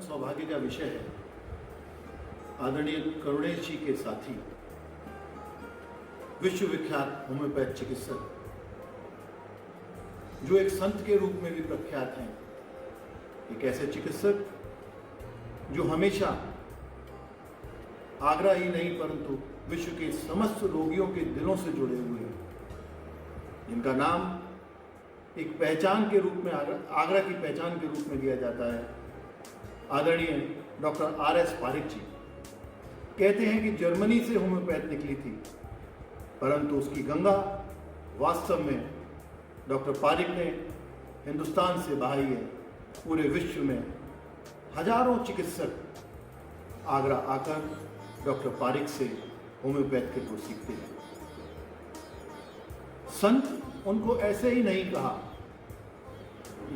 परम सौभाग्य का विषय है। आदरणीय करुणेश जी के साथी, विश्वविख्यात होम्योपैथ चिकित्सक, जो एक संत के रूप में भी प्रख्यात हैं, एक ऐसे चिकित्सक जो हमेशा आगरा ही नहीं परंतु विश्व के समस्त रोगियों के दिलों से जुड़े हुए हैं, जिनका नाम एक पहचान के रूप में आगरा की पहचान के रूप में लिया जाता है। आदरणीय डॉक्टर RS पारिक जी कहते हैं कि जर्मनी से होम्योपैथ निकली थी, परंतु उसकी गंगा वास्तव में डॉक्टर पारिक ने हिंदुस्तान से बहाई है। पूरे विश्व में हजारों चिकित्सक आगरा आकर डॉक्टर पारिक से होम्योपैथ के गुण सीखते हैं। संत उनको ऐसे ही नहीं कहा।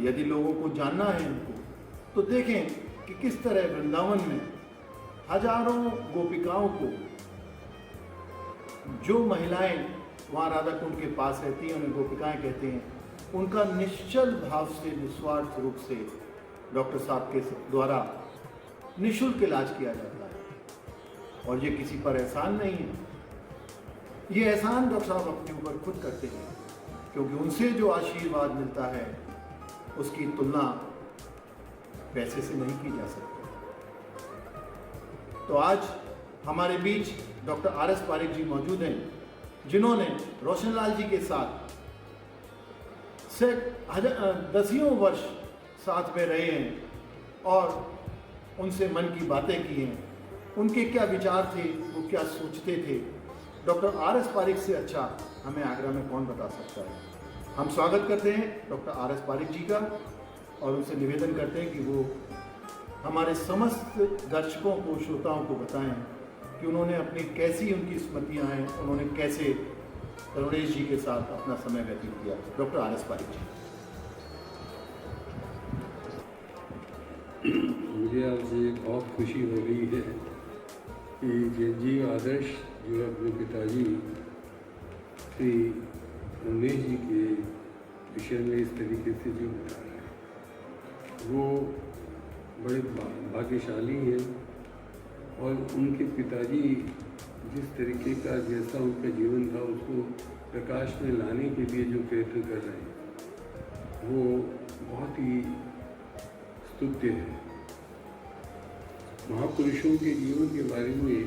यदि लोगों को जानना है उनको, तो देखें कि किस तरह वृंदावन में हजारों गोपिकाओं को, जो महिलाएं वहाँ राधा कुंड के पास रहती हैं उन्हें गोपिकाएं कहते हैं, उनका निश्चल भाव से निस्वार्थ रूप से डॉक्टर साहब के द्वारा निःशुल्क इलाज किया जाता है। और ये किसी पर एहसान नहीं है, ये एहसान डॉक्टर साहब अपने ऊपर खुद करते हैं, क्योंकि उनसे जो आशीर्वाद मिलता है उसकी तुलना पैसे से नहीं की जा सकती। तो आज हमारे बीच डॉक्टर RS पारिक जी मौजूद हैं, जिन्होंने रोशनलाल जी के साथ से दसियों वर्ष साथ में रहे हैं और उनसे मन की बातें की हैं। उनके क्या विचार थे, वो क्या सोचते थे, डॉक्टर RS पारिक से अच्छा हमें आगरा में कौन बता सकता है। हम स्वागत करते हैं डॉक्टर RS पारिक जी का और उनसे निवेदन करते हैं कि वो हमारे समस्त दर्शकों को, श्रोताओं को बताएं कि उन्होंने अपनी कैसी उनकी स्मृतियां हैं, उन्होंने कैसे करुणेश जी के साथ अपना समय व्यतीत किया। डॉक्टर RS पारिक जी। मुझे आपसे बहुत खुशी हो रही है कि जैन आदर्श जो अपने पिताजी श्री करुणेश जी के विषय में इस तरीके से जो बता रहे हैं, वो बड़े भाग्यशाली हैं। और उनके पिताजी जिस तरीके का, जैसा उनका जीवन था, उसको प्रकाश में लाने के लिए जो प्रयत्न कर रहे हैं, वो बहुत ही स्तुत्य है। महापुरुषों के जीवन के बारे में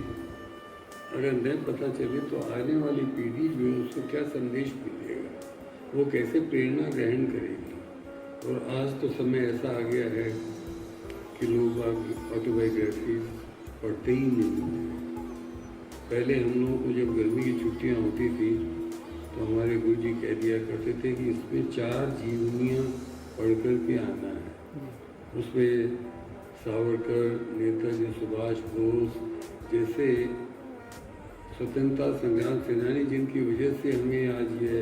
अगर न पता चले तो आने वाली पीढ़ी जो है उसको क्या संदेश मिलेगा, वो कैसे प्रेरणा ग्रहण करेगी। और आज तो समय ऐसा आ गया है कि लोग ऑटोबायोग्राफी पढ़ते ही नहीं। पहले हम लोगों को जब गर्मी की छुट्टियां होती थी तो हमारे गुरु जी कह दिया करते थे कि इसमें 4 जीवनियाँ पढ़ कर के आना है। उसमें सावरकर, नेताजी सुभाष बोस जैसे स्वतंत्रता संग्राम सेनानी, जिनकी वजह से हमें आज ये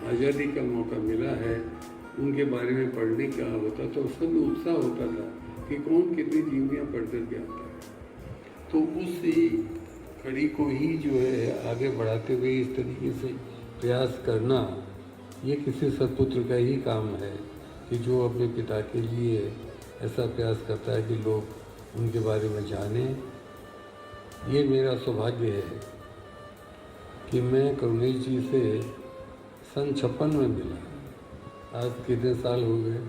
आज़ादी का मौका मिला है, उनके बारे में पढ़ने का होता तो सब में उत्साह होता था कि कौन कितनी जीवनियाँ पढ़ कर के आता है। तो उस कड़ी को ही जो है आगे बढ़ाते हुए इस तरीके से प्रयास करना, ये किसी सत्पुत्र का ही काम है कि जो अपने पिता के लिए ऐसा प्रयास करता है कि लोग उनके बारे में जानें। ये मेरा सौभाग्य है कि मैं करुणेश जी से सन 56 में मिला। आज कितने साल हो गए?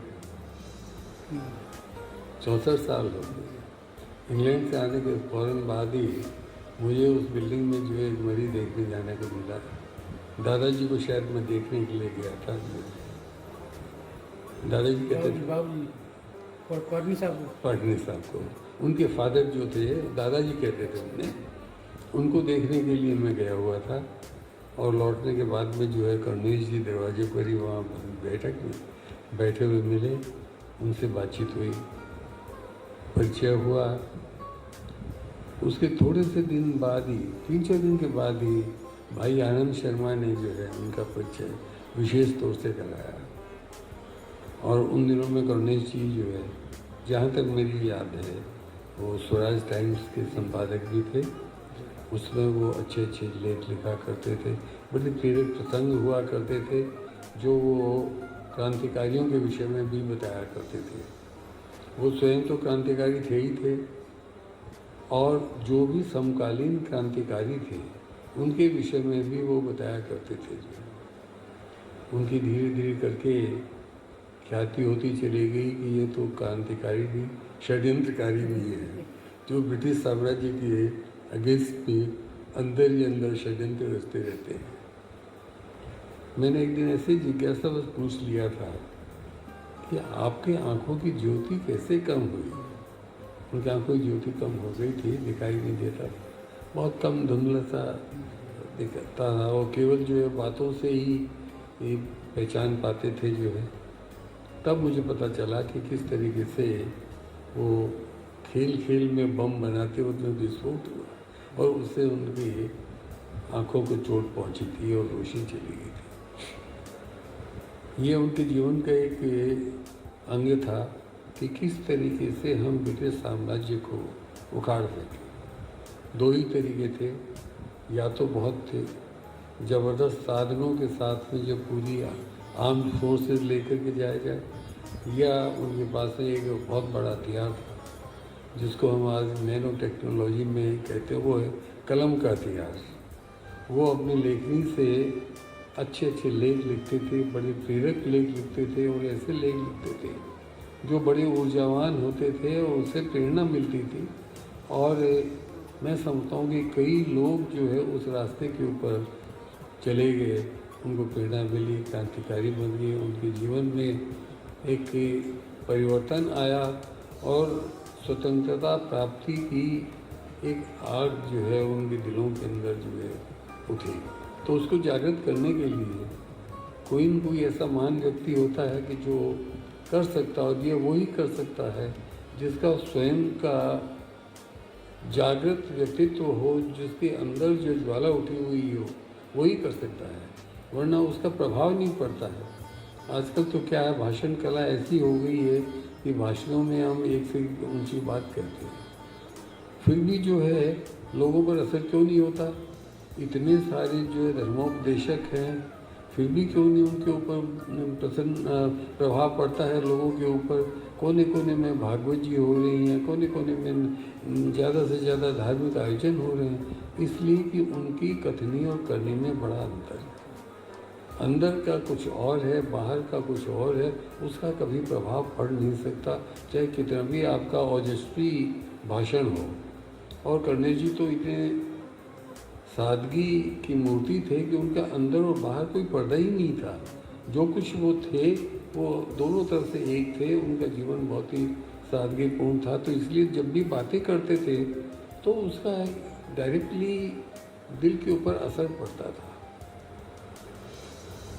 64 साल हो गए। इंग्लैंड से आने के फौरन बाद ही मुझे उस बिल्डिंग में जो है एक मरीज देखने जाने को मिला। दादाजी को शायद मैं देखने के लिए गया था। दादाजी कहते थे पढ़नी साहब को, उनके फादर जो थे दादाजी कहते थे उन्हें, उनको देखने के लिए मैं गया हुआ था। और लौटने के बाद में जो है करुणेश जी दरवाजे पर ही वहाँ बैठक में बैठे हुए मिले, उनसे बातचीत हुई, परिचय हुआ। उसके थोड़े से दिन बाद ही, 3-4 दिन के बाद ही भाई आनंद शर्मा ने जो है उनका परिचय विशेष तौर से कराया। और उन दिनों में करुणेश जी जो है, जहाँ तक मेरी याद है, वो स्वराज टाइम्स के संपादक भी थे। उसमें वो अच्छे अच्छे लेख लिखा करते थे, बड़े प्रेरक प्रसंग हुआ करते थे जो वो क्रांतिकारियों के विषय में भी बताया करते थे। वो स्वयं तो क्रांतिकारी थे ही थे, और जो भी समकालीन क्रांतिकारी थे उनके विषय में भी वो बताया करते थे। जो उनकी धीरे धीरे करके ख्याति होती चली गई कि ये तो क्रांतिकारी भी षड्यंत्रकारी भी है, जो ब्रिटिश साम्राज्य के अगेंस्ट में अंदर ही अंदर षड्यंत्र रचते रहते हैं। मैंने एक दिन ऐसे जिज्ञासा बस पूछ लिया था कि आपके आंखों की ज्योति कैसे कम हुई। उनकी आंखों की ज्योति कम हो गई थी, दिखाई नहीं देता था, बहुत कम धुंधला सा दिखता था, और केवल जो है बातों से ही ये पहचान पाते थे जो है। तब मुझे पता चला कि किस तरीके से वो खेल खेल में बम बनाते वक्त में विस्फोट हुआ और उससे उनकी आंखों को चोट पहुंची थी और रोशनी चली गई थी। ये उनके जीवन का एक अंग था कि किस तरीके से हम ब्रिटिश साम्राज्य को उखाड़ सकें। दो ही तरीके थे, या तो बहुत थे ज़बरदस्त साधनों के साथ में जो पूरी आर्म्ड फोर्सेस लेकर के जाया जाए, या उनके पास एक बहुत बड़ा हथियार था जिसको हम आज नैनो टेक्नोलॉजी में कहते हैं, वो है कलम का हथियार। वो अपनी लेखनी से अच्छे अच्छे लेख लिखते थे, बड़े प्रेरक लेख लिखते थे, और ऐसे लेख लिखते थे जो बड़े ऊर्जावान होते थे और उससे प्रेरणा मिलती थी। और मैं समझता हूँ कि कई लोग जो है उस रास्ते के ऊपर चले गए, उनको प्रेरणा मिली, क्रांतिकारी बन गए, उनके जीवन में एक परिवर्तन आया और स्वतंत्रता प्राप्ति की एक आग जो है उनके दिलों के अंदर जो है उठी। तो उसको जागृत करने के लिए कोई न कोई ऐसा महान व्यक्ति होता है कि जो कर सकता है, और ये वही कर सकता है जिसका स्वयं का जागृत व्यक्तित्व हो, जिसके अंदर जो ज्वाला उठी हुई हो, वही कर सकता है, वरना उसका प्रभाव नहीं पड़ता है। आजकल तो क्या है, भाषण कला ऐसी हो गई है कि भाषणों में हम एक से ऊंची बात कहते हैं, फिर भी जो है लोगों पर असर क्यों नहीं होता। इतने सारे जो है धर्मोपदेशक हैं, फिर भी क्यों नहीं उनके ऊपर प्रभाव पड़ता है लोगों के ऊपर। कोने कोने में भागवत जी हो रही हैं, कोने कोने में ज़्यादा से ज़्यादा धार्मिक आयोजन हो रहे हैं, इसलिए कि उनकी कथनी और करनी में बड़ा अंतर है। अंदर का कुछ और है, बाहर का कुछ और है, उसका कभी प्रभाव पड़ नहीं सकता, चाहे कितना भी आपका ओजस्वी भाषण हो। और कर्णेल जी तो इतने सादगी की मूर्ति थे कि उनका अंदर और बाहर कोई पर्दा ही नहीं था। जो कुछ वो थे वो दोनों तरफ से एक थे। उनका जीवन बहुत ही सादगीपूर्ण था, तो इसलिए जब भी बातें करते थे तो उसका डायरेक्टली दिल के ऊपर असर पड़ता था।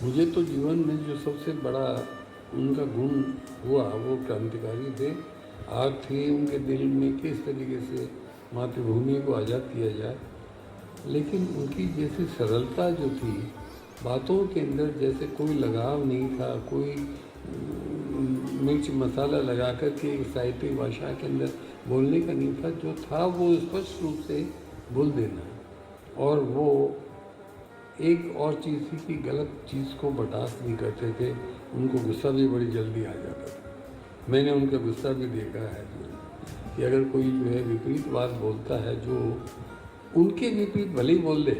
मुझे तो जीवन में जो सबसे बड़ा उनका गुण हुआ वो क्रांतिकारी थे। आग थी उनके दिल में किस तरीके से मातृभूमि को आज़ाद किया जाए, लेकिन उनकी जैसी सरलता जो थी बातों के अंदर, जैसे कोई लगाव नहीं था, कोई मिर्च मसाला लगा कर के साहित्यिक भाषा के अंदर बोलने का नहीं था। जो था वो स्पष्ट रूप से बोल देना। और वो एक और चीज़ थी कि गलत चीज़ को बर्दाश्त नहीं करते थे, उनको गुस्सा भी बड़ी जल्दी आ जाता था। मैंने उनका गुस्सा भी देखा है कि अगर कोई जो है विपरीत बात बोलता है, जो उनके विपरीत भले ही बोल दे,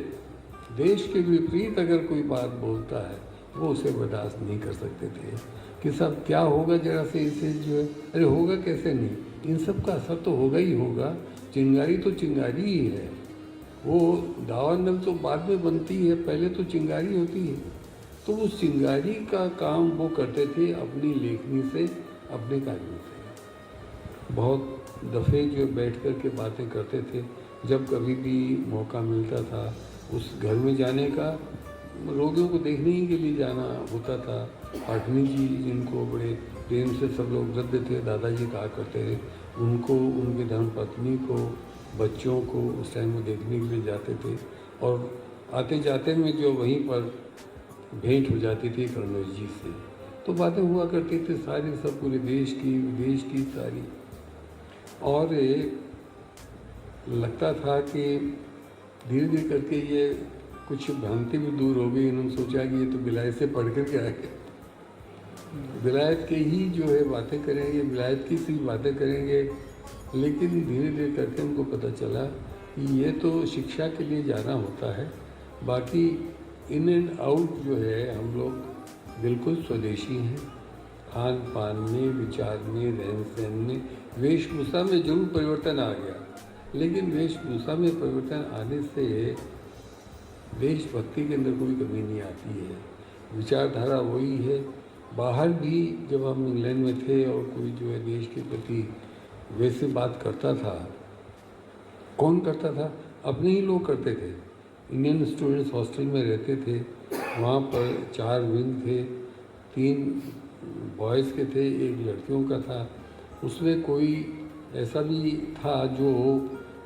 देश के विपरीत अगर कोई बात बोलता है वो उसे बर्दाश्त नहीं कर सकते थे कि सब क्या होगा जरा से इसे जो है, अरे होगा कैसे नहीं, इन सब का असर तो होगा ही होगा। चिंगारी तो चिंगारी ही है, वो दावानल तो बाद में बनती है, पहले तो चिंगारी होती है। तो उस चिंगारी का काम वो करते थे अपनी लेखनी से, अपने कार्यों से। बहुत दफ़े जो बैठ कर के बातें करते थे, जब कभी भी मौका मिलता था उस घर में जाने का, रोगियों को देखने ही के लिए जाना होता था। पाटनी जी जिनको बड़े प्रेम से सब लोग वृद्ध थे, दादाजी कहा करते थे, उनको, उनकी धर्मपत्नी को, बच्चों को उस टाइम वो देखने के लिए जाते थे। और आते जाते में जो वहीं पर भेंट हो जाती थी कर्नल जी से, तो बातें हुआ करती थी सारी, सब पूरे देश की विदेश की सारी। और लगता था कि धीरे धीरे करके ये कुछ भ्रांति भी दूर हो गई। इन्होंने सोचा कि ये तो बिलाई से पढ़ कर के आए, विलायत के ही जो है बातें करेंगे, विलायत की सी बातें करेंगे, लेकिन धीरे धीरे करके उनको पता चला कि ये तो शिक्षा के लिए जाना होता है, बाकी इन एंड आउट जो है हम लोग बिल्कुल स्वदेशी हैं। खान पान में, विचार में, रहन सहन में, वेशभूषा में जरूर परिवर्तन आ गया, लेकिन वेशभूषा में परिवर्तन आने से देशभक्ति के अंदर कोई कमी नहीं आती है। विचारधारा वही है। बाहर भी जब हम इंग्लैंड में थे और कोई जो है देश के प्रति वैसे बात करता था, कौन करता था? अपने ही लोग करते थे। इंडियन स्टूडेंट्स हॉस्टल में रहते थे, वहाँ पर 4 विंग थे, 3 बॉयज़ के थे, 1 लड़कियों का था। उसमें कोई ऐसा भी था जो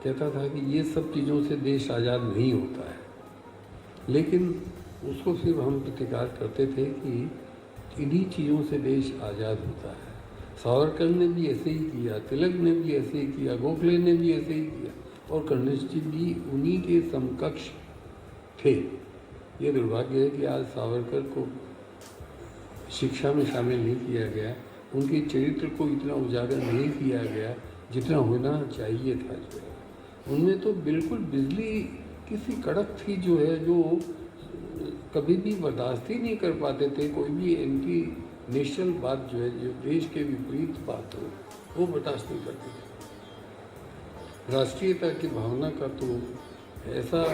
कहता था कि ये सब चीज़ों से देश आज़ाद नहीं होता है, लेकिन उसको फिर हम प्रतिकार करते थे कि इन्हीं चीज़ों से देश आज़ाद होता है। सावरकर ने भी ऐसे ही किया, तिलक ने भी ऐसे ही किया, गोखले ने भी ऐसे ही किया, और कर्निश जी भी उन्हीं के समकक्ष थे। ये दुर्भाग्य है कि आज सावरकर को शिक्षा में शामिल नहीं किया गया, उनके चरित्र को इतना उजागर नहीं किया गया जितना होना चाहिए था। जो है उनमें तो बिल्कुल बिजली किसी कड़क थी जो है, जो कभी भी बर्दाश्त ही नहीं कर पाते थे। कोई भी एंटी नेशनल बात जो है, जो देश के विपरीत बात हो, वो बर्दाश्त नहीं करते थे। राष्ट्रीयता की भावना का तो ऐसा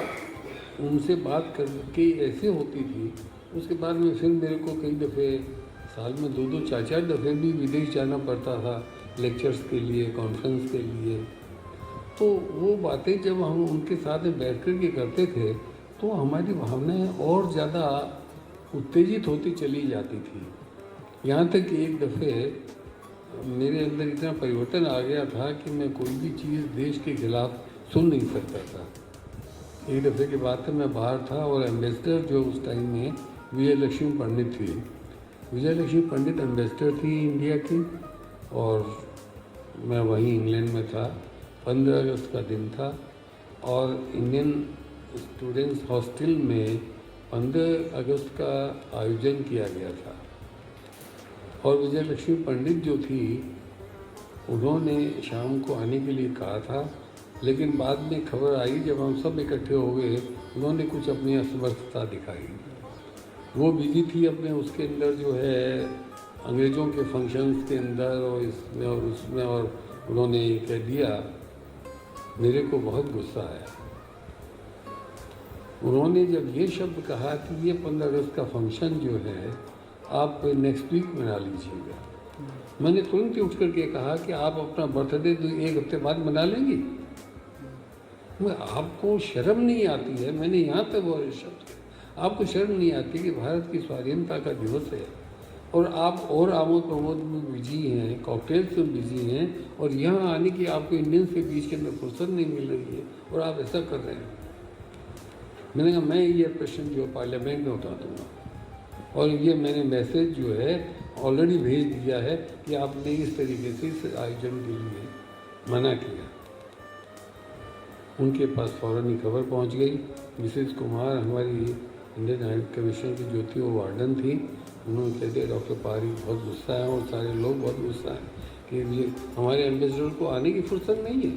उनसे बात करके ऐसे होती थी। उसके बाद में फिर मेरे को कई दफ़े साल में 2-2, 4-4 दफ़े भी विदेश जाना पड़ता था लेक्चर्स के लिए, कॉन्फ्रेंस के लिए। तो वो बातें जब हम उनके साथ में बैठ कर के करते थे तो हमारी भावनाएं और ज़्यादा उत्तेजित होती चली जाती थी। यहाँ तक कि एक दफ़े मेरे अंदर इतना परिवर्तन आ गया था कि मैं कोई भी चीज़ देश के खिलाफ सुन नहीं सकता था। एक दफ़े की बात है, मैं बाहर था और एम्बेसडर जो उस टाइम में विजय लक्ष्मी पंडित थी। विजय लक्ष्मी पंडित एम्बेसडर थी इंडिया की, और मैं वहीं इंग्लैंड में था। 15 अगस्त का दिन था और इंडियन स्टूडेंट्स हॉस्टल में 15 अगस्त का आयोजन किया गया था। और विजय लक्ष्मी पंडित जो थी, उन्होंने शाम को आने के लिए कहा था, लेकिन बाद में खबर आई जब हम सब इकट्ठे हो गए, उन्होंने कुछ अपनी असमर्थता दिखाई। वो बिजी थी अपने उसके अंदर जो है अंग्रेज़ों के फंक्शंस के अंदर और इसमें और उसमें, और उन्होंने ये कह दिया। मेरे को बहुत गुस्सा आया। उन्होंने जब ये शब्द कहा कि ये 15 अगस्त का फंक्शन जो है आप नेक्स्ट वीक मना लीजिएगा, मैंने तुरंत ही उठ करके कहा कि आप अपना बर्थडे 1 हफ्ते बाद मना लेंगी? आपको शर्म नहीं आती है? मैंने यहाँ तक वो शब्द, आपको शर्म नहीं आती कि भारत की स्वाधीनता का दिवस है और आप और आमोद प्रमोद में बिजी हैं, कॉकटेल्स में बिजी हैं, और यहाँ आने की आपको इंडियंस के बीच के अंदर फुर्सत नहीं मिल रही है और आप ऐसा कर रहे हैं। मैंने कहा मैं ये प्रश्न जो पार्लियामेंट में उठा दूँगा, और ये मैंने मैसेज जो है ऑलरेडी भेज दिया है कि आपने इस तरीके से इस आयोजन के लिए मना किया। उनके पास फ़ौरन ही खबर पहुंच गई। मिसेस कुमार हमारी इंडियन हाई कमीशन की जो थी वो वार्डन थी, उन्होंने कह दिया डॉक्टर पारिक बहुत गुस्सा है और सारे लोग बहुत गुस्सा हैं कि ये हमारे एम्बेसडर को आने की फुर्सत नहीं है।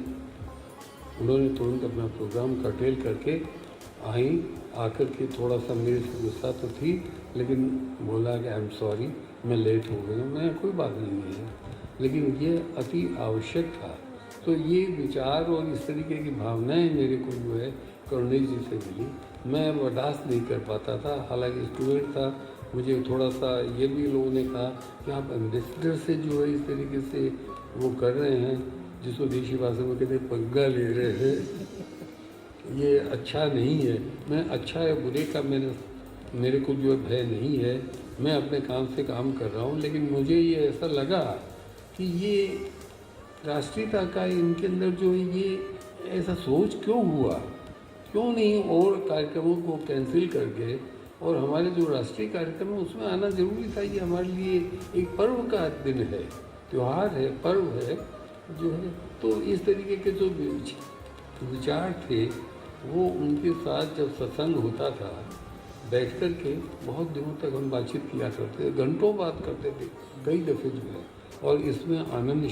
उन्होंने तुरंत अपना प्रोग्राम कर्टेल करके आई, आकर के थोड़ा सा मेरे से गुस्सा तो थी, लेकिन बोला कि आई एम सॉरी मैं लेट हो गई। मैं कोई बात नहीं है, लेकिन ये अति आवश्यक था। तो ये विचार और इस तरीके की भावनाएं मेरे को जो है कर्नेल जी से मिली। मैं बर्दाश्त नहीं कर पाता था, हालांकि स्टूडेंट था। मुझे थोड़ा सा ये भी लोगों ने कहा कि आप एम्बेसडर से जो है इस तरीके से वो कर रहे हैं, जिसको देशी भाषा में कहते हैं पंगा ले रहे हैं, ये अच्छा नहीं है। मैं अच्छा है बुरे का मेरे को जो भय नहीं है, मैं अपने काम से काम कर रहा हूँ, लेकिन मुझे ये ऐसा लगा कि ये राष्ट्रीयता का इनके अंदर जो है ये ऐसा सोच क्यों हुआ, क्यों नहीं और कार्यक्रमों को कैंसिल करके और हमारे जो राष्ट्रीय कार्यक्रम है उसमें आना ज़रूरी था। ये हमारे लिए एक पर्व का दिन है, त्यौहार है, पर्व है जो है। तो इस तरीके के जो विचार थे वो उनके साथ जब सत्संग होता था बैठ कर के बहुत दिनों तक हम बातचीत किया करते थे, घंटों बात करते थे, कई दफ़े जो है। और इसमें आनंद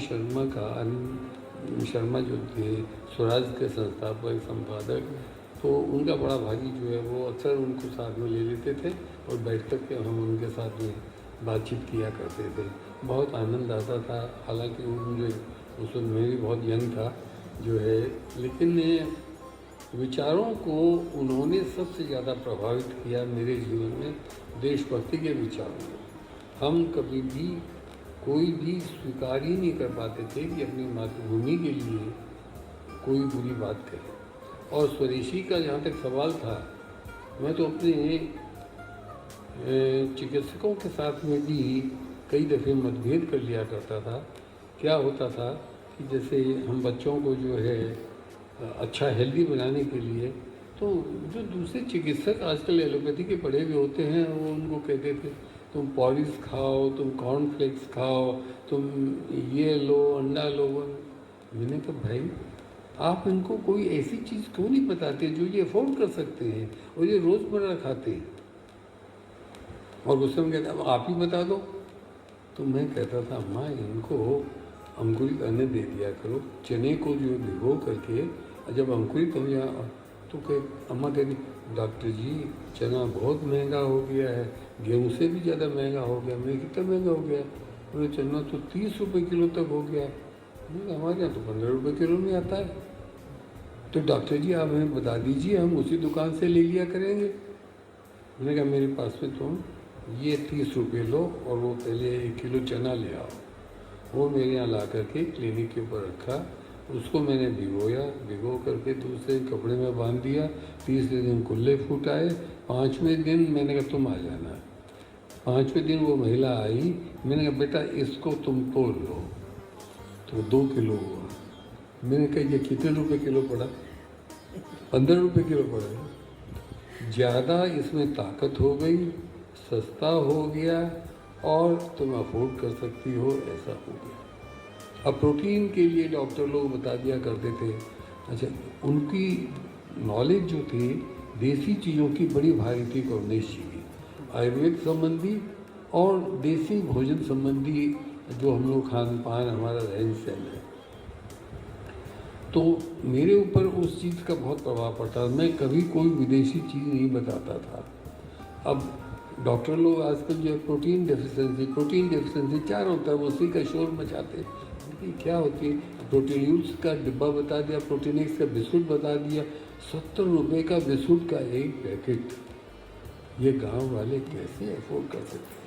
शर्मा जो थे स्वराज के संस्थापक संपादक, तो उनका बड़ा भाई जो है वो अक्सर उनको साथ में ले लेते थे और बैठ कर के हम उनके साथ में बातचीत किया करते थे। बहुत आनंद आता था। हालांकि वो मुझे उस वक्त मैं भी बहुत यंग था जो है, लेकिन विचारों को उन्होंने सबसे ज़्यादा प्रभावित किया मेरे जीवन में, देशभक्ति के विचारों को। हम कभी भी कोई भी स्वीकार ही नहीं कर पाते थे कि अपनी मातृभूमि के लिए कोई बुरी बात कहे। और स्वदेशी का जहाँ तक सवाल था, मैं तो अपने चिकित्सकों के साथ में भी कई दफ़े मतभेद कर लिया करता था। क्या होता था कि जैसे हम बच्चों को जो है अच्छा हेल्दी बनाने के लिए, तो जो दूसरे चिकित्सक आजकल एलोपैथी के पढ़े हुए होते हैं वो उनको कहते थे तुम पॉलिस खाओ, तुम कॉर्नफ्लेक्स खाओ, तुम ये लो, अंडा लो। मैंने कहा भाई आप इनको कोई ऐसी चीज़ क्यों नहीं बताते जो ये अफोर्ड कर सकते हैं और ये रोज़मर्रा खाते हैं। और गुस्से में कहता अब आप ही बता दो। तो मैं कहता था अम्मा इनको अंकुरित अन्न दे दिया करो, चने को जो भिगो करके जब अंकुरित हो जाए तो अम्मा कहती डॉक्टर जी चना बहुत महंगा हो गया है, गेहूँ से भी ज़्यादा महंगा हो गया। मैं कितना महंगा हो गया? बोले चना तो 30 रुपये किलो तक हो गया। हमारे यहाँ तो 15 रुपये किलो में आता है। तो डॉक्टर जी आप हमें बता दीजिए, हम उसी दुकान से ले लिया करेंगे। मैंने कहा मेरे पास में तुम ये 30 रुपये लो और वो पहले 1 किलो चना ले आओ। वो मेरे यहाँ ला करके क्लिनिक के ऊपर रखा, उसको मैंने भिगो करके दूसरे कपड़े में बांध दिया। तीसरे दिन कुल्ले फूट आए। 5वें दिन मैंने कहा तुम आ जाना। 5वें दिन वो महिला आई, मैंने कहा बेटा इसको तुम तोल लो, तो 2 किलो हुआ। मैंने कहा ये कितने रुपए किलो पड़ा? 15 रुपये किलो पड़ा। ज़्यादा इसमें ताकत हो गई, सस्ता हो गया और तुम अफोर्ड कर सकती हो, ऐसा हो गया। अब प्रोटीन के लिए डॉक्टर लोग बता दिया करते थे। अच्छा, उनकी नॉलेज जो थी देसी चीज़ों की बड़ी भारी थी करुणेश जी की, आयुर्वेद संबंधी और देसी भोजन संबंधी जो हम लोग खान पान हमारा रहन सहन है, तो मेरे ऊपर उस चीज़ का बहुत प्रभाव पड़ता। मैं कभी कोई विदेशी चीज़ नहीं बताता था। अब डॉक्टर लोग आजकल जो है प्रोटीन डेफिशिएंसी चारों तरफ उसी का शोर मचाते हैं। क्या होती है? प्रोटीन्यूट्स का डिब्बा बता दिया, प्रोटीनिक्स का बिस्कुट बता दिया। 70 रुपये का बिस्कुट का एक पैकेट ये गांव वाले कैसे अफोर्ड कर सकते हैं?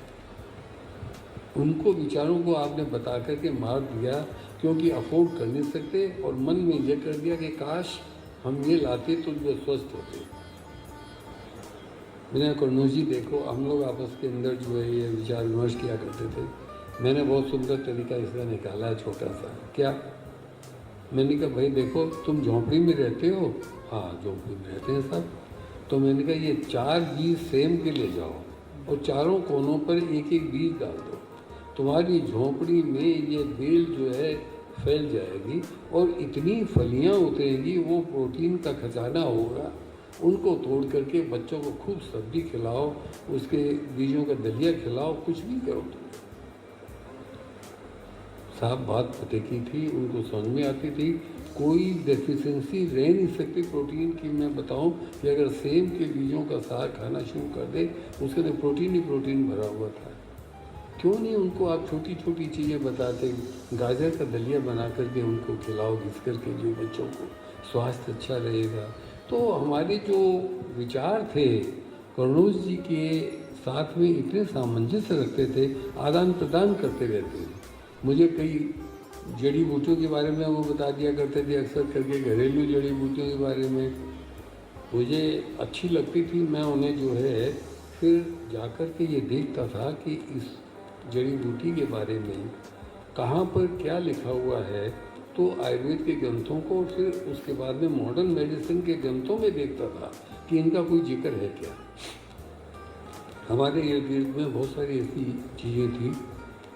उनको विचारों को आपने बता करके मार दिया क्योंकि अफोर्ड कर नहीं सकते, और मन में ये कर दिया कि काश हम ये लाते तो जो स्वस्थ होते। मैंने करुणेश जी देखो, हम लोग आपस के अंदर जो है ये विचार विमर्श किया करते थे। मैंने बहुत सुंदर तरीका इसका निकाला है, छोटा सा। क्या? मैंने कहा भाई देखो तुम झोंपड़ी में रहते हो। हाँ झोंपड़ी में रहते हैं सब। तो मैंने कहा ये 4 बीज सेम के ले जाओ और चारों कोनों पर एक एक बीज डाल दो। तुम्हारी झोंपड़ी में ये बेल जो है फैल जाएगी और इतनी फलियाँ उतरेंगी, वो प्रोटीन का खजाना होगा। उनको तोड़ करके बच्चों को खूब सब्जी खिलाओ, उसके बीजों का दलिया खिलाओ, कुछ भी करो तुम। साहब बात पते की थी, उनको समझ में आती थी। कोई डेफिशिएंसी रह नहीं सकती प्रोटीन की। मैं बताऊं कि अगर सेम के बीजों का साग खाना शुरू कर दे, उसके अंदर प्रोटीन ही प्रोटीन भरा हुआ था। क्यों नहीं उनको आप छोटी छोटी चीज़ें बताते? गाजर का दलिया बना करके उनको खिलाओ घिस करके, जो बच्चों को स्वास्थ्य अच्छा रहेगा। तो हमारे जो विचार थे करुणेश जी के साथ में इतने सामंजस्य रखते थे, आदान प्रदान करते रहते थे। मुझे कई जड़ी बूटियों के बारे में वो बता दिया करते थे, अक्सर करके घरेलू जड़ी बूटियों के बारे में मुझे अच्छी लगती थी। मैं उन्हें जो है फिर जाकर के ये देखता था कि इस जड़ी बूटी के बारे में कहाँ पर क्या लिखा हुआ है। तो आयुर्वेद के ग्रंथों को, फिर उसके बाद में मॉडर्न मेडिसिन के ग्रंथों में देखता था कि इनका कोई जिक्र है क्या। हमारे इर्द गिर्द में बहुत सारी ऐसी चीज़ें थी,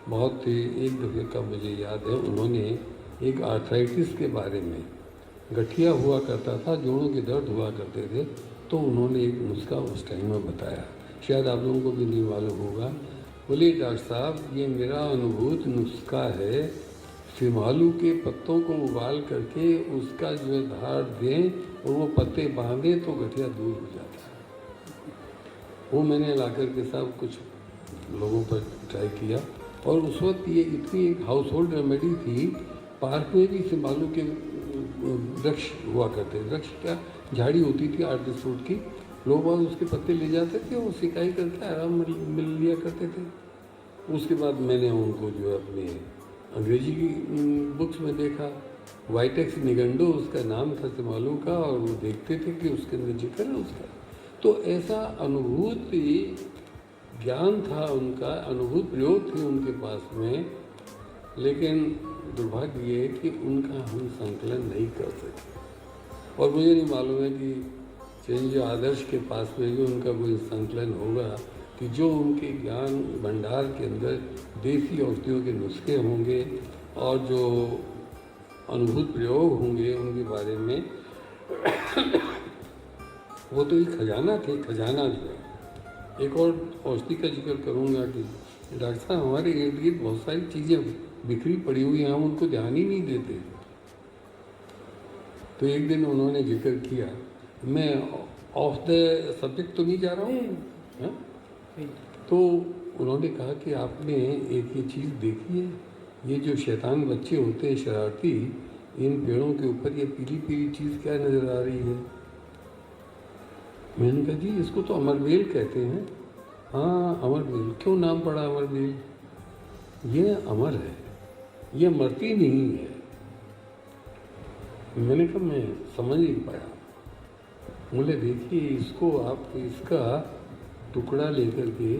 बहुत थे। एक दफ़े का मुझे याद है, उन्होंने एक आर्थराइटिस के बारे में, गठिया हुआ करता था, जोड़ों के दर्द हुआ करते थे, तो उन्होंने एक नुस्खा उस टाइम में बताया, शायद आप लोगों को भी नहीं मालूम होगा। बोले डॉक्टर साहब ये मेरा अनुभूत नुस्खा है, शिमालू के पत्तों को उबाल करके उसका जो है धार दें और वो पत्ते बांधें तो गठिया दूर हो जाता है। वो मैंने ला कर के साहब कुछ लोगों पर ट्राई किया और उस वक्त ये इतनी एक हाउस होल्ड रेमेडी थी। पार्क में भी शिमालू के वृक्ष हुआ करते, वृक्ष क्या झाड़ी होती थी 8-10 फुट की, लोग वहाँ उसके पत्ते ले जाते थे और सिकाई करके आराम मिल लिया करते थे। उसके बाद मैंने उनको जो है अपने अंग्रेजी की बुक्स में देखा, वाइटेक्स निगंडो उसका नाम था शिमालू का, और वो देखते थे कि उसके अंदर जिक्र है उसका। तो ऐसा अनुभूत ज्ञान था उनका, अनुभूत प्रयोग थे उनके पास में, लेकिन दुर्भाग्य ये है कि उनका हम संकलन नहीं कर सके। और मुझे नहीं मालूम है कि चेंज आदर्श के पास में भी उनका कोई संकलन होगा कि जो उनके ज्ञान भंडार के अंदर देसी औषधियों के नुस्खे होंगे और जो अनुभूत प्रयोग होंगे उनके बारे में वो तो एक खजाना थे, खजाना जो है। एक और औषधि का जिक्र करूँगा कि डॉक्टर साहब हमारे इर्द गिर्द बहुत सारी चीज़ें बिखरी पड़ी हुई हैं, हम उनको ध्यान ही नहीं देते। तो एक दिन उन्होंने जिक्र किया, मैं ऑफ द सब्जेक्ट तो नहीं जा रहा हूँ, तो उन्होंने कहा कि आपने एक ये चीज़ देखी है, ये जो शैतान बच्चे होते हैं शरारती, इन पेड़ों के ऊपर ये पीली पीली चीज़ क्या नज़र आ रही है? मैंने कहा जी इसको तो अमरबेल कहते हैं। हाँ अमरबेल, क्यों नाम पड़ा अमरबेल? ये अमर है, ये मरती नहीं है। मैंने कहा मैं समझ नहीं पाया। बोले देखिए इसको आप इसका टुकड़ा लेकर के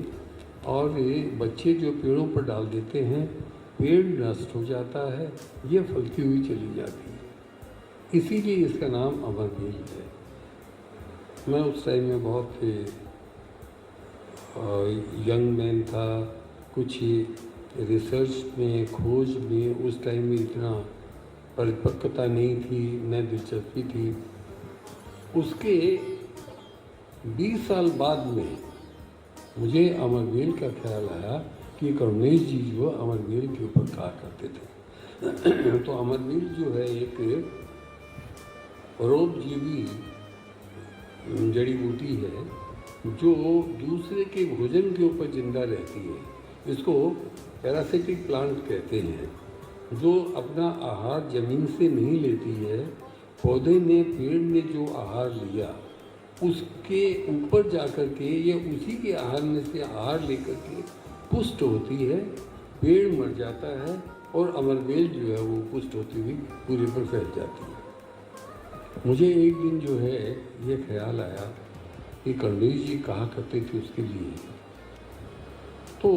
और ये बच्चे जो पेड़ों पर डाल देते हैं, पेड़ नष्ट हो जाता है, ये फलती हुई चली जाती है, इसीलिए इसका नाम अमरबेल है। मैं उस टाइम में बहुत यंग मैन था, कुछ रिसर्च में खोज में उस टाइम में इतना परिपक्वता नहीं थी, न दिलचस्पी थी। उसके 20 साल बाद में मुझे अमरबेल का ख्याल आया कि करुणेश जी जो अमरबेल के ऊपर कहा करते थे। तो अमरबेल जो है एक परोपजीवी जड़ी बूटी है जो दूसरे के भोजन के ऊपर जिंदा रहती है। इसको पैरासिटिक प्लांट कहते हैं, जो अपना आहार जमीन से नहीं लेती है, पौधे ने पेड़ ने जो आहार लिया उसके ऊपर जाकर के ये उसी के आहार में से आहार लेकर के पुष्ट होती है, पेड़ मर जाता है और अमरबेल जो है वो पुष्ट होती हुई पूरे पर फैल जाती है। मुझे एक दिन जो है ये ख्याल आया कि करुणेश जी कहा करते थे उसके लिए। तो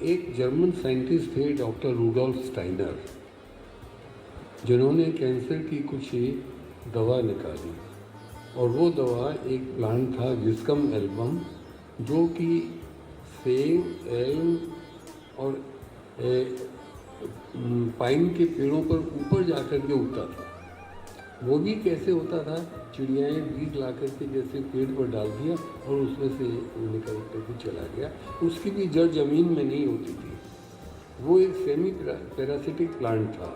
एक जर्मन साइंटिस्ट थे डॉक्टर रूडोल्फ स्टाइनर, जिन्होंने कैंसर की कुछ दवा निकाली, और वो दवा एक प्लांट था विस्कम एल्बम, जो कि सेब, एल्म और पाइन के पेड़ों पर ऊपर जाकर के उगता था। वो भी कैसे होता था, चिड़ियाएँ बीज ला करके जैसे पेड़ पर डाल दिया और उसमें से निकल करके चला गया, उसकी भी जड़ जमीन में नहीं होती थी। वो एक सेमी पैरासिटिक प्लांट था।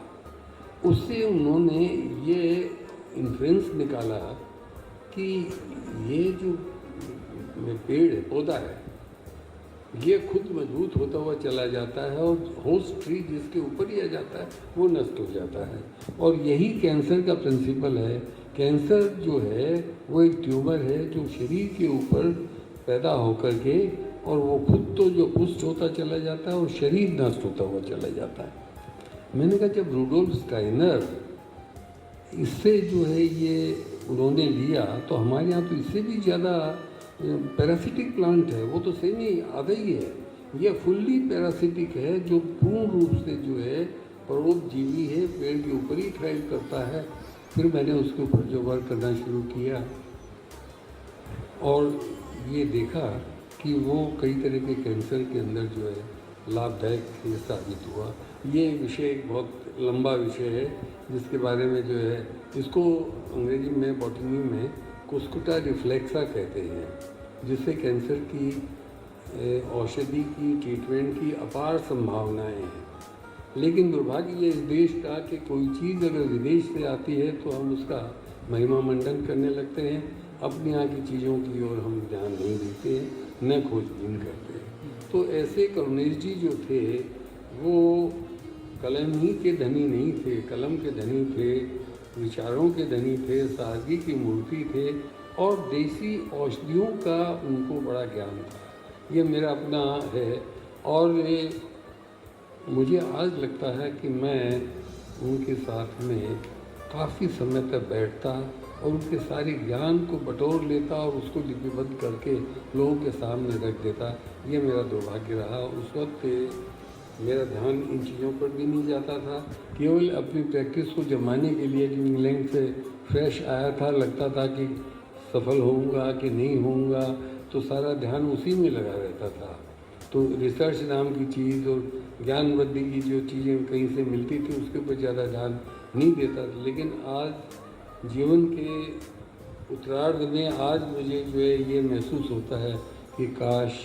उससे उन्होंने ये इन्फ्रेंस निकाला कि ये जो पेड़ है, पौधा है, ये खुद मजबूत होता हुआ चला जाता है और होस्ट ट्री जिसके ऊपर ही आ जाता है वो नष्ट हो जाता है। और यही कैंसर का प्रिंसिपल है। कैंसर जो है वो एक ट्यूमर है जो शरीर के ऊपर पैदा होकर के, और वो खुद तो जो पुष्ट होता चला जाता है और शरीर नष्ट होता हुआ चला जाता है। मैंने कहा जब रूडोल्फ स्टाइनर इससे जो है ये उन्होंने लिया, तो हमारे यहाँ तो इससे भी ज़्यादा पैरासिटिक प्लांट है, वो तो सेमी आधा ही है। ये फुल्ली पैरासिटिक है जो पूर्ण रूप से जो है परोपजीवी है, पेड़ के ऊपर ही थ्राइव करता है। फिर मैंने उसके ऊपर जो वर्क करना शुरू किया और ये देखा कि वो कई तरह के कैंसर के अंदर जो है लाभदायक साबित हुआ। ये विषय एक बहुत लंबा विषय है जिसके बारे में जो है इसको अंग्रेजी में बॉटनी में कुस्कुटा रिफ्लेक्सा कहते हैं, जिससे कैंसर की औषधि की ट्रीटमेंट की अपार संभावनाएं हैं। लेकिन दुर्भाग्य ये इस देश का कि कोई चीज़ अगर विदेश से आती है तो हम उसका महिमा मंडन करने लगते हैं, अपने यहाँ की चीज़ों की ओर हम ध्यान नहीं देते हैं, न खोजबीन करते हैं। तो ऐसे करुणेश जी जो थे वो कलम ही के धनी नहीं थे, कलम के धनी थे, विचारों के धनी थे, सादगी की मूर्ति थे और देसी औषधियों का उनको बड़ा ज्ञान था। ये मेरा अपना है और ये मुझे आज लगता है कि मैं उनके साथ में काफ़ी समय तक बैठता और उनके सारे ज्ञान को बटोर लेता और उसको लिपिबद्ध करके लोगों के सामने रख देता। ये मेरा दुर्भाग्य रहा। उस वक्त मेरा ध्यान इन चीज़ों पर भी नहीं जाता था, केवल अपनी प्रैक्टिस को जमाने के लिए कि इंग्लैंड से फ्रेश आया था, लगता था कि सफल होऊंगा कि नहीं होऊंगा, तो सारा ध्यान उसी में लगा रहता था। तो रिसर्च नाम की चीज़ और ज्ञान वृद्धि की जो चीज़ें कहीं से मिलती थी उसके ऊपर ज़्यादा ध्यान नहीं देता था। लेकिन आज जीवन के उत्तरार्ध में आज मुझे जो है ये महसूस होता है कि काश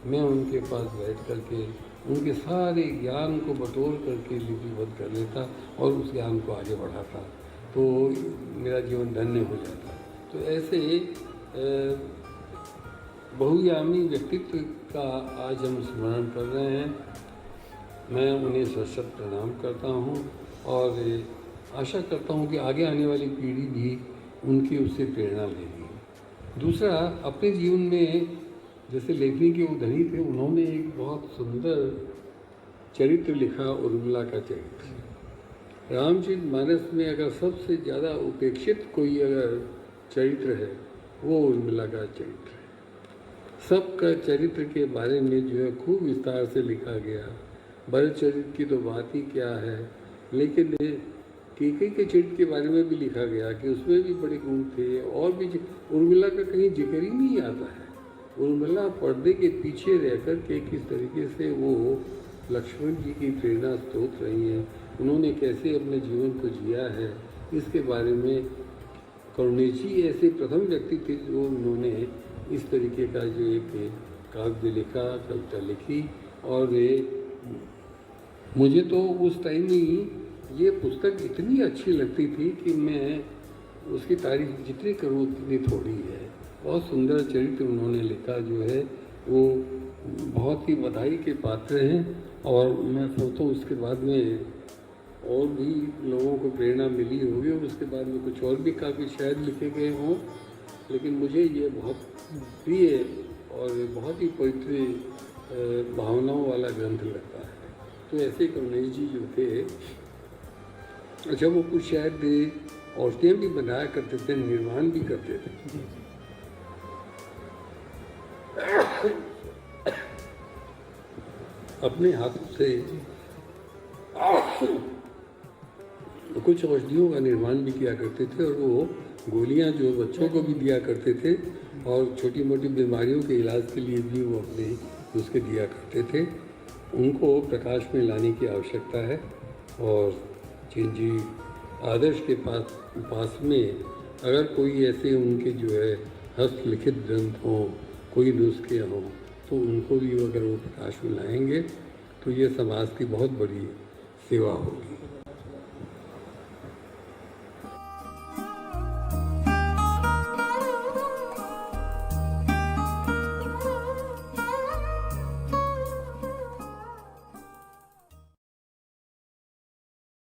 मैं उनके पास बैठ करके उनके सारे ज्ञान को बटोर करके लिपिबद्ध कर लेता और उस ज्ञान को आगे बढ़ाता, तो मेरा जीवन धन्य हो जाता। तो ऐसे बहुयामी व्यक्तित्व का आज हम स्मरण कर रहे हैं। मैं उन्हें सशक्त प्रणाम करता हूँ और आशा करता हूँ कि आगे आने वाली पीढ़ी भी उनकी उससे प्रेरणा लेगी। दूसरा, अपने जीवन में जैसे लेखनी के वो धनी थे, उन्होंने एक बहुत सुंदर चरित्र लिखा, उर्मिला का चरित्र। रामचरितमानस में अगर सबसे ज़्यादा उपेक्षित कोई अगर चरित्र है वो उर्मिला का चरित्र है। सबका चरित्र के बारे में जो है खूब विस्तार से लिखा गया। भरत चरित्र की तो बात ही क्या है, लेकिन कैकेयी के चरित्र के बारे में भी लिखा गया कि उसमें भी बड़े गुण थे और भी। उर्मिला का कहीं जिक्र ही नहीं आता है। उर्मिला पर्दे के पीछे रह कर के किस तरीके से वो लक्ष्मण जी की प्रेरणा स्रोत रही हैं, उन्होंने कैसे अपने जीवन को जिया है, इसके बारे में करुणेश जी ऐसे प्रथम व्यक्ति थे जो उन्होंने इस तरीके का जो एक काव्य लिखा, कविता लिखी। और मुझे तो उस टाइम ही ये पुस्तक इतनी अच्छी लगती थी कि मैं उसकी तारीफ जितनी करूँ उतनी थोड़ी है। बहुत सुंदर चरित्र उन्होंने लिखा जो है वो बहुत ही बधाई के पात्र हैं। और मैं सोचता हूँ उसके बाद में और भी लोगों को प्रेरणा मिली होगी और उसके बाद में कुछ और भी काफ़ी शायद लिखे गए हों, लेकिन मुझे ये बहुत प्रिय और बहुत ही पवित्र भावनाओं वाला ग्रंथ लगता है। तो ऐसे करुणेश जी जो थे, अच्छा वो कुछ शायद औषधियाँ भी बनाया करते थे, निर्माण भी करते थे। अपने हाथों से कुछ औषधियों का निर्माण भी किया करते थे और वो गोलियां जो बच्चों को भी दिया करते थे और छोटी मोटी बीमारियों के इलाज के लिए भी वो अपने नुस्खे दिया करते थे। उनको प्रकाश में लाने की आवश्यकता है और जी आदर्श के पास में अगर कोई ऐसे उनके जो है हस्तलिखित ग्रंथ हों, कोई नुस्खे हों, तो उनको भी अगर वो प्रकाश में लाएंगे तो ये समाज की बहुत बड़ी सेवा होगी।